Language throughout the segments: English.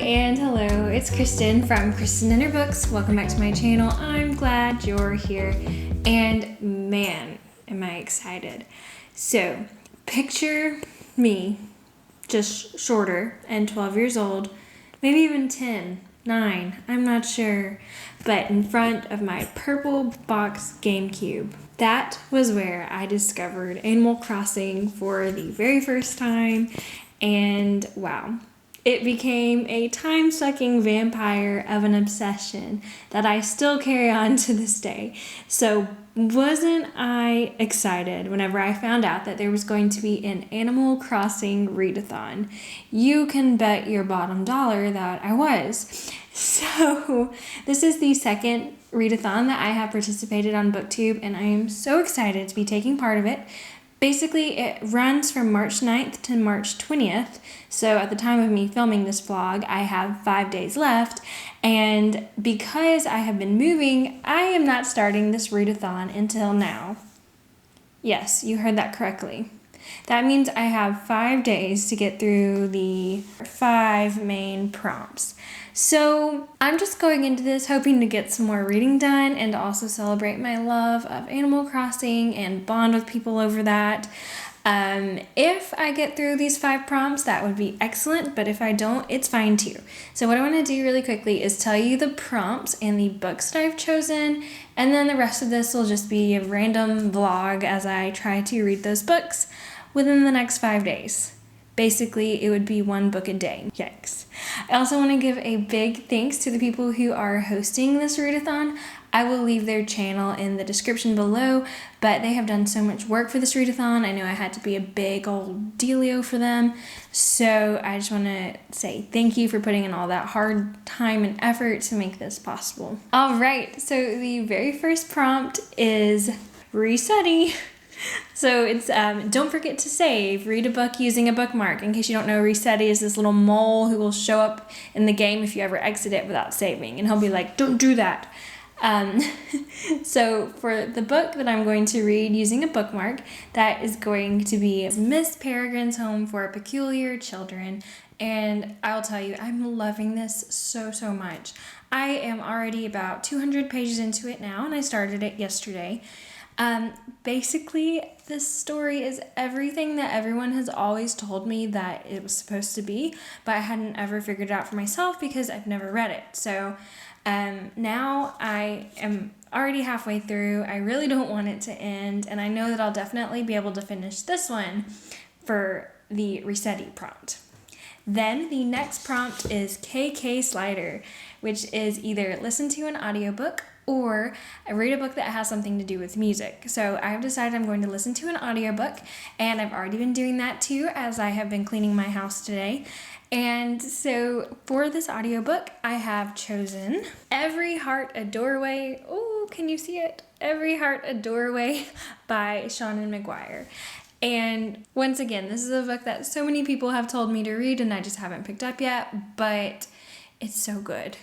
and hello, it's Kristen from Kristen and Her Books. Welcome back to my channel. I'm glad you're here, and man, am I excited. So, picture me, just shorter and 12 years old, maybe even 10, 9, I'm not sure, but in front of my purple box GameCube. That was where I discovered Animal Crossing for the very first time, and wow. It became a time-sucking vampire of an obsession that I still carry on to this day. So wasn't I excited whenever I found out that there was going to be an Animal Crossing readathon? You can bet your bottom dollar that I was. So this is the second readathon that I have participated on BookTube, and I am so excited to be taking part of it. Basically, it runs from March 9th to March 20th, so at the time of me filming this vlog, I have 5 days left, and because I have been moving, I am not starting this readathon until now. Yes, you heard that correctly. That means I have 5 days to get through the 5 main prompts. So I'm just going into this hoping to get some more reading done and to also celebrate my love of Animal Crossing and bond with people over that. If I get through these 5 prompts, that would be excellent, but if I don't, it's fine too. So what I want to do really quickly is tell you the prompts and the books that I've chosen, and then the rest of this will just be a random vlog as I try to read those books within the next 5 days. Basically, it would be 1 book a day. Yikes. I also want to give a big thanks to the people who are hosting this readathon. I will leave their channel in the description below, but they have done so much work for this readathon. I know I had to be a big old dealio for them, so I just want to say thank you for putting in all that hard time and effort to make this possible. All right, so the very first prompt is Resetty. So it's don't forget to save. Read a book using a bookmark. In case you don't know, Resetty is this little mole who will show up in the game if you ever exit it without saving, and he'll be like, don't do that. So for the book that I'm going to read using a bookmark, that is going to be Miss Peregrine's Home for Peculiar Children. And I'll tell you, I'm loving this so much. I am already about 200 pages into it now, and I started it yesterday. Basically, this story is everything that everyone has always told me that it was supposed to be, but I hadn't ever figured it out for myself because I've never read it. So now I am already halfway through. I really don't want it to end, and I know that I'll definitely be able to finish this one for the Resetty prompt. Then the next prompt is KK Slider, which is either listen to an audiobook or I read a book that has something to do with music. So I've decided I'm going to listen to an audiobook, and I've already been doing that too as I have been cleaning my house today. And so for this audiobook, I have chosen Every Heart a Doorway. Oh, can you see it? Every Heart a Doorway by Seanan McGuire. And once again, this is a book that so many people have told me to read and I just haven't picked up yet, but it's so good.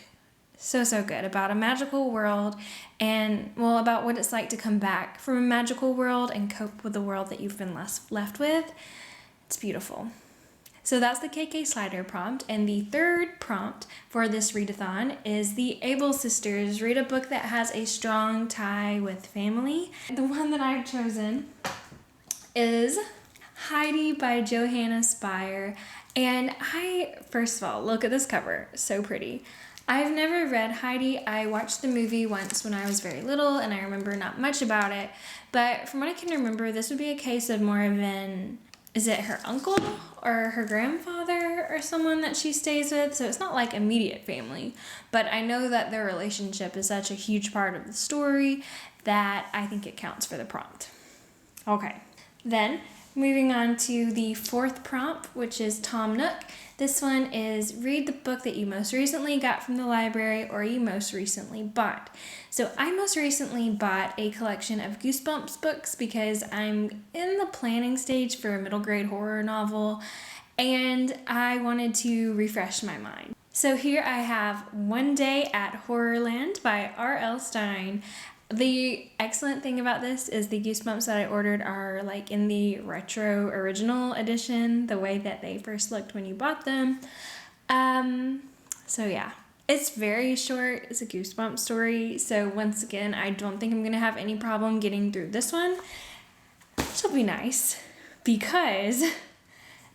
So good about a magical world and, well, about what it's like to come back from a magical world and cope with the world that you've been left with. It's beautiful. So that's the KK Slider prompt, and the third prompt for this readathon is the Able Sisters. Read a book that has a strong tie with family. The one that I've chosen is Heidi by Johanna Spire, and first of all, look at this cover, so pretty. I've never read Heidi. I watched the movie once when I was very little, and I remember not much about it, but from what I can remember, this would be a case of more of is it her uncle or her grandfather or someone that she stays with? So it's not like immediate family, but I know that their relationship is such a huge part of the story that I think it counts for the prompt. Okay, then moving on to the fourth prompt, which is Tom Nook. This one is read the book that you most recently got from the library or you most recently bought. So I most recently bought a collection of Goosebumps books because I'm in the planning stage for a middle grade horror novel and I wanted to refresh my mind. So here I have One Day at Horrorland by R.L. Stine. The excellent thing about this is the Goosebumps that I ordered are like in the retro original edition, the way that they first looked when you bought them. So yeah, it's very short. It's a goosebump story. So once again, I don't think I'm going to have any problem getting through this one. Which will be nice because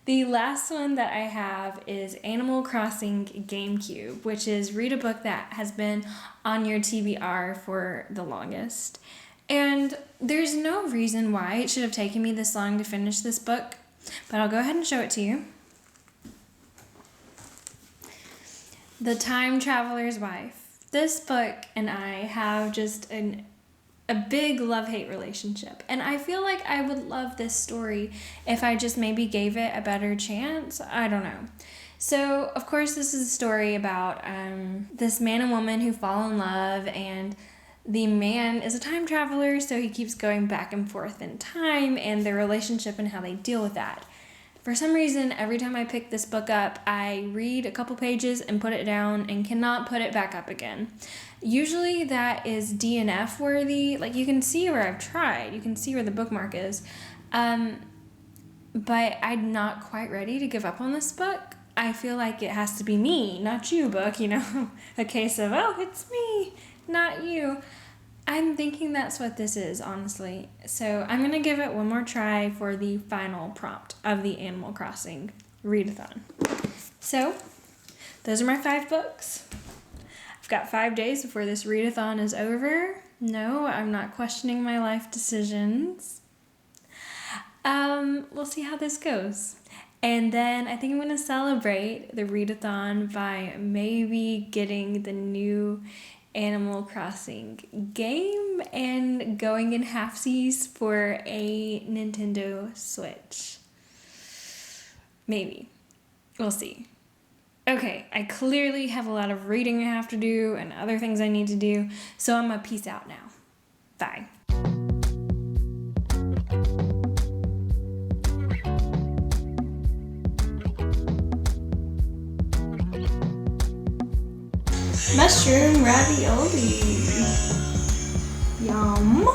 the last one that I have is Animal Crossing GameCube, which is read a book that has been on your TBR for the longest. And there's no reason why it should have taken me this long to finish this book, but I'll go ahead and show it to you. The Time Traveler's Wife. This book and I have just a big love-hate relationship. And I feel like I would love this story if I just maybe gave it a better chance. I don't know. So, of course, this is a story about this man and woman who fall in love, and the man is a time traveler, so he keeps going back and forth in time and their relationship and how they deal with that. For some reason, every time I pick this book up, I read a couple pages and put it down and cannot put it back up again. Usually that is DNF worthy. Like, you can see where I've tried. You can see where the bookmark is. But I'm not quite ready to give up on this book. I feel like it has to be me, not you, book, you know? A case of, oh, it's me, not you. I'm thinking that's what this is, honestly. So I'm going to give it one more try for the final prompt of the Animal Crossing readathon. So those are my 5 books. I've got 5 days before this readathon is over. No, I'm not questioning my life decisions. We'll see how this goes. And then I think I'm going to celebrate the readathon by maybe getting the new Animal Crossing game and going in halfsies for a Nintendo Switch. Maybe. We'll see. Okay, I clearly have a lot of reading I have to do and other things I need to do, so I'm gonna peace out now. Bye. Mushroom ravioli. Yum.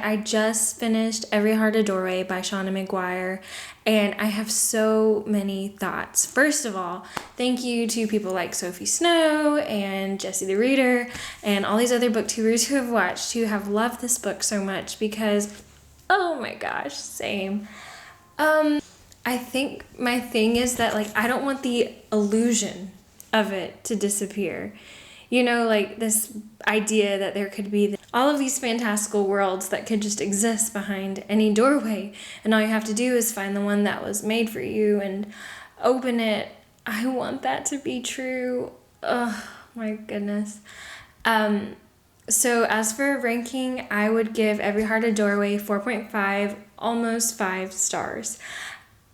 I just finished Every Heart a Doorway by Shauna McGuire, and I have so many thoughts. First of all, thank you to people like Sophie Snow and Jessie the Reader and all these other booktubers who have watched, who have loved this book so much because, oh my gosh, same. I think my thing is that, like, I don't want the illusion of it to disappear. You know, like this idea that there could be all of these fantastical worlds that could just exist behind any doorway, and all you have to do is find the one that was made for you and open it. I want that to be true. Oh my goodness. So as for ranking, I would give Every Heart a Doorway 4.5, almost 5 stars.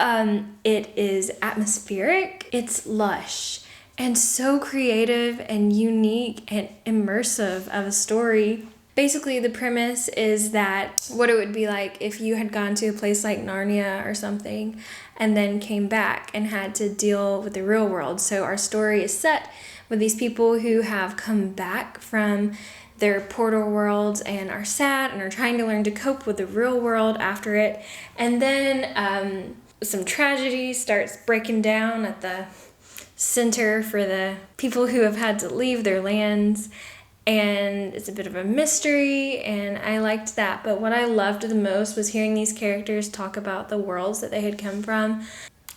It is atmospheric, it's lush, and so creative and unique and immersive of a story. Basically, the premise is that what it would be like if you had gone to a place like Narnia or something and then came back and had to deal with the real world. So our story is set with these people who have come back from their portal worlds and are sad and are trying to learn to cope with the real world after it. And then some tragedy starts breaking down at the center for the people who have had to leave their lands, and it's a bit of a mystery, and I liked that. But what I loved the most was hearing these characters talk about the worlds that they had come from.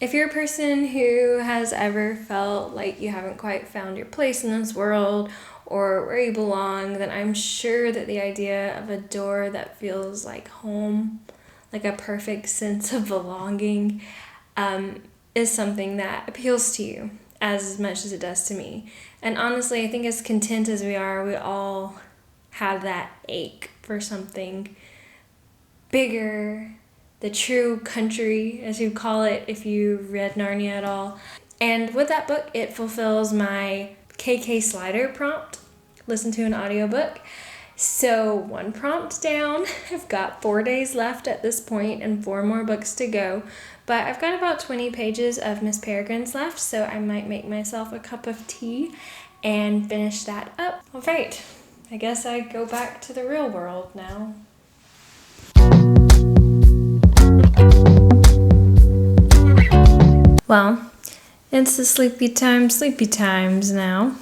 If you're a person who has ever felt like you haven't quite found your place in this world or where you belong, then I'm sure that the idea of a door that feels like home, like a perfect sense of belonging, is something that appeals to you as much as it does to me. And honestly, I think as content as we are, we all have that ache for something bigger, the true country, as you call it, if you read Narnia at all. And with that book, it fulfills my KK Slider prompt, listen to an audiobook. So 1 prompt down. I've got 4 days left at this point and 4 more books to go. but I've got about 20 pages of Miss Peregrine's left, so I might make myself a cup of tea and finish that up. All right, I guess I go back to the real world now. Well, it's the sleepy times now.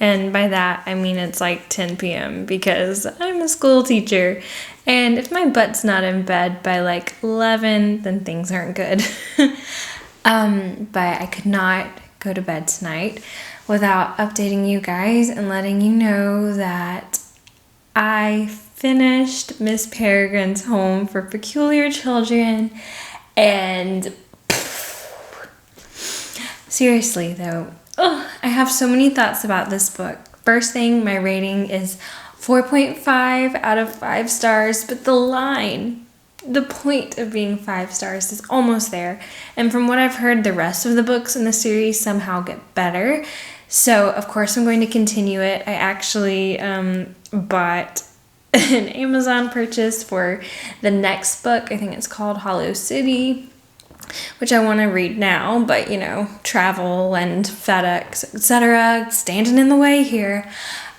And by that, I mean it's like 10 p.m. because I'm a school teacher. And if my butt's not in bed by like 11, then things aren't good. But I could not go to bed tonight without updating you guys and letting you know that I finished Miss Peregrine's Home for Peculiar Children. And seriously though, I have so many thoughts about this book. First thing, my rating is 4.5 out of 5 stars, but the point of being 5 stars is almost there. And from what I've heard, the rest of the books in the series somehow get better. So, of course, I'm going to continue it. I actually bought an Amazon purchase for the next book. I think it's called Hollow City, which I want to read now, but travel and FedEx, etc., standing in the way here.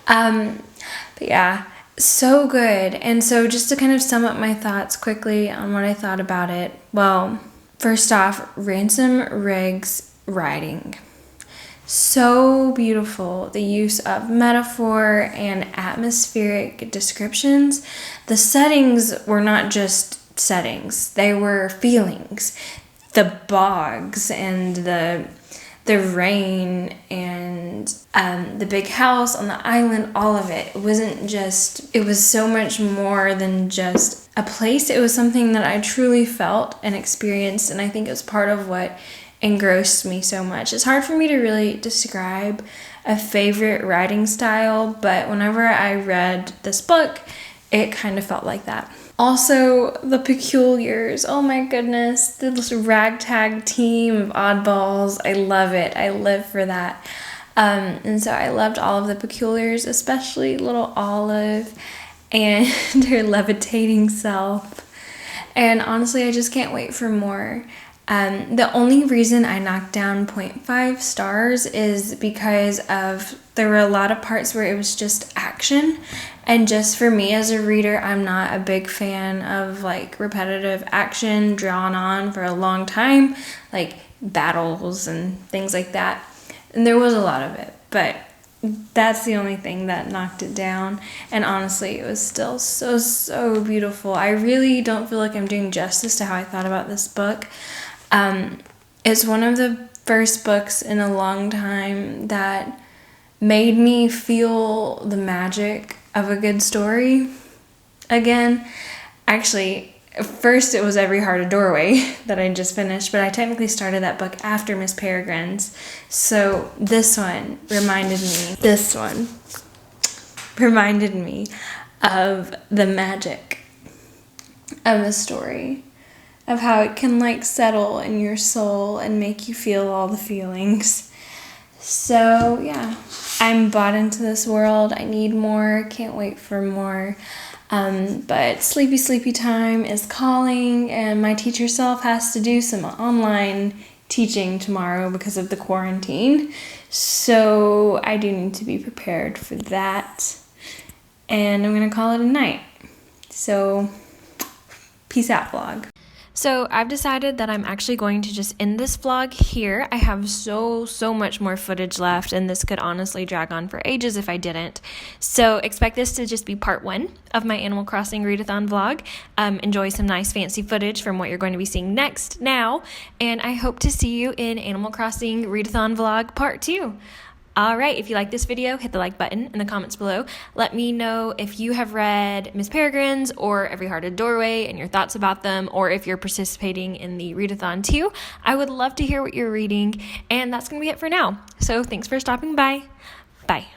But yeah, so good. And so just to kind of sum up my thoughts quickly on what I thought about it. Well, first off, Ransom Riggs' writing. So beautiful. The use of metaphor and atmospheric descriptions. The settings were not just settings, they were feelings. The bogs and the rain and the big house on the island, all of it. It was so much more than just a place. It was something that I truly felt and experienced, and I think it was part of what engrossed me so much. It's hard for me to really describe a favorite writing style, but whenever I read this book, it kind of felt like that. Also, the Peculiars. Oh my goodness, this ragtag team of oddballs. I love it. I live for that. And so I loved all of the Peculiars, especially little Olive and her levitating self. And honestly, I just can't wait for more. The only reason I knocked down 0.5 stars is because there were a lot of parts where it was just action. And just for me as a reader, I'm not a big fan of like repetitive action drawn on for a long time, like battles and things like that. And there was a lot of it, but that's the only thing that knocked it down. And honestly, it was still so beautiful. I really don't feel like I'm doing justice to how I thought about this book. It's one of the first books in a long time that made me feel the magic of a good story again. Actually, first it was Every Heart a Doorway that I just finished, but I technically started that book after Miss Peregrine's. So this one reminded me of the magic of a story, of how it can like settle in your soul and make you feel all the feelings. So yeah, I'm bought into this world. I need more. Can't wait for more. But sleepy time is calling, and my teacher self has to do some online teaching tomorrow because of the quarantine. So I do need to be prepared for that. And I'm going to call it a night. So peace out, vlog. So I've decided that I'm actually going to just end this vlog here. I have so much more footage left, and this could honestly drag on for ages if I didn't. So expect this to just be part 1 of my Animal Crossing readathon vlog. Enjoy some nice fancy footage from what you're going to be seeing next now, and I hope to see you in Animal Crossing readathon vlog part 2. Alright, if you like this video, hit the like button in the comments below. Let me know if you have read Miss Peregrine's or Every Heart a Doorway and your thoughts about them, or if you're participating in the readathon too. I would love to hear what you're reading, and that's going to be it for now. So thanks for stopping by. Bye.